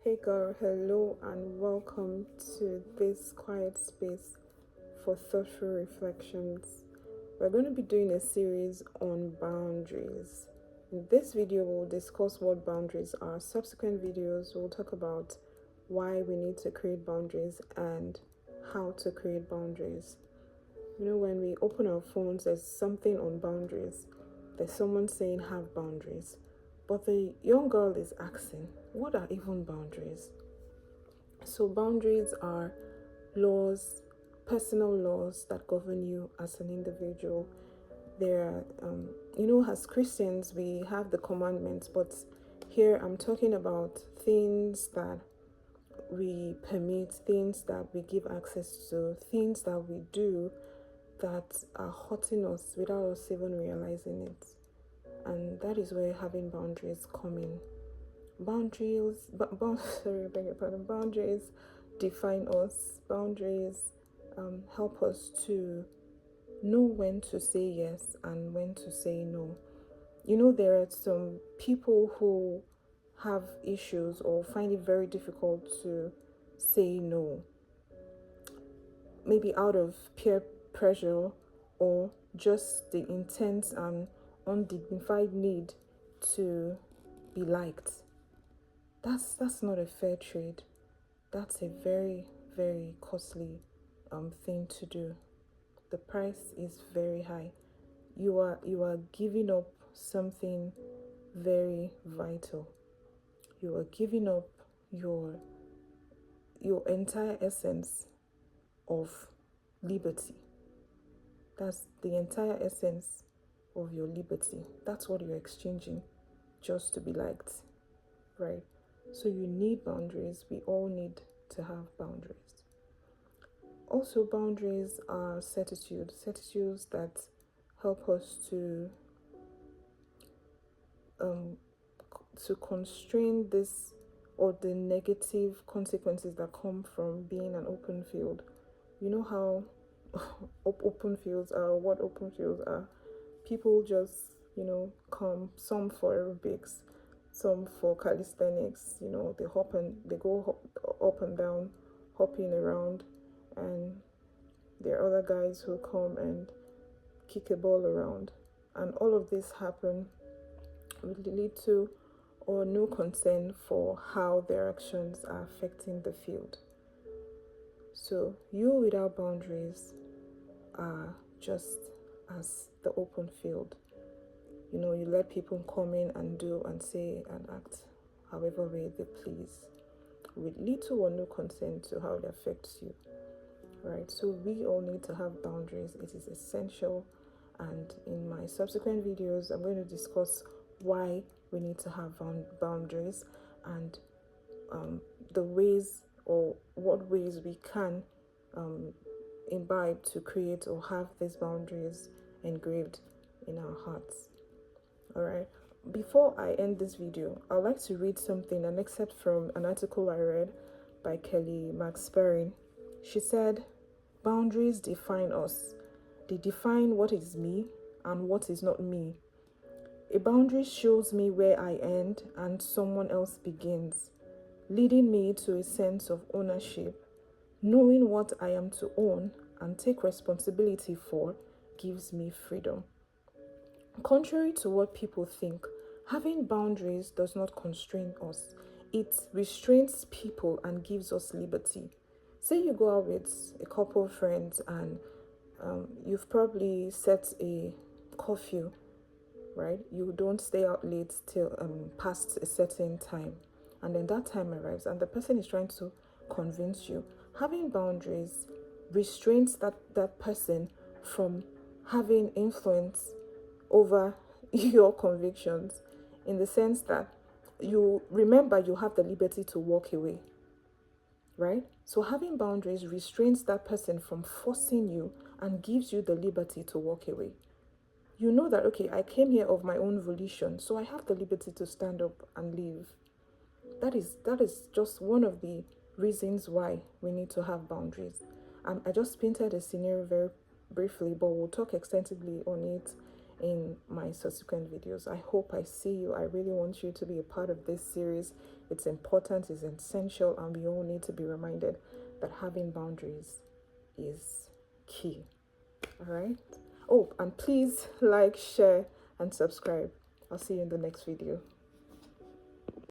Hey girl, hello and welcome to this quiet space for thoughtful reflections. We're going to be doing a series on boundaries. In this video, we'll discuss what boundaries are. Subsequent videos, we'll talk about why we need to create boundaries and how to create boundaries. You know, when we open our phones, there's something on boundaries. There's someone saying have boundaries. But the young girl is asking, what are even boundaries? So, boundaries are laws, personal laws that govern you as an individual. There are, as Christians, we have the commandments, but here I'm talking about things that we permit, things that we give access to, things that we do that are hurting us without us even realizing it. And that is where having boundaries come in. Boundaries define us. Boundaries help us to know when to say yes and when to say no. You know, there are some people who have issues or find it very difficult to say no, maybe out of peer pressure or just the intense and undignified need to be liked. That's not a fair trade. That's a very, very costly thing to do. The price is very high. You are giving up something very vital. You are giving up your entire essence of liberty. That's the entire essence of your liberty. That's what you're exchanging just to be liked, right? So you need boundaries. We all need to have boundaries. Also, boundaries are certitudes that help us to constrain this or the negative consequences that come from being an open field. You know how open fields are, what open fields are. People just, come, some for aerobics, some for calisthenics. They go up and down, hopping around, and there are other guys who come and kick a ball around. And all of this happen with little or no concern for how their actions are affecting the field. So you without boundaries are just as the open field. You let people come in and do and say and act however way they please, with little or no concern to how it affects you. Right? So we all need to have boundaries. It is essential. And in my subsequent videos, I'm going to discuss why we need to have boundaries and the ways or what ways we can imbibe to create or have these boundaries engraved in our hearts. All right. Before I end this video, I'd like to read an excerpt from an article I read by Kelly McSperrin. She said, "Boundaries define us. They define what is me and what is not me. A boundary shows me where I end and someone else begins, leading me to a sense of ownership. Knowing what I am to own and take responsibility for gives me freedom." Contrary to what people think, having boundaries does not constrain us. It restrains people and gives us liberty. Say you go out with a couple of friends and you've probably set a curfew, right? You don't stay out late till past a certain time. And then that time arrives and the person is trying to convince you. Having boundaries restrains that person from having influence over your convictions, in the sense that you remember you have the liberty to walk away, right? So having boundaries restrains that person from forcing you and gives you the liberty to walk away. You know that, okay, I came here of my own volition, so I have the liberty to stand up and leave. That is just one of the reasons why we need to have boundaries. I just painted a scenario very briefly, but we'll talk extensively on it in my subsequent videos. I hope I see you. I really want you to be a part of this series. It's important, it's essential, and we all need to be reminded that having boundaries is key. All right. Oh, and please like, share, and subscribe. I'll see you in the next video.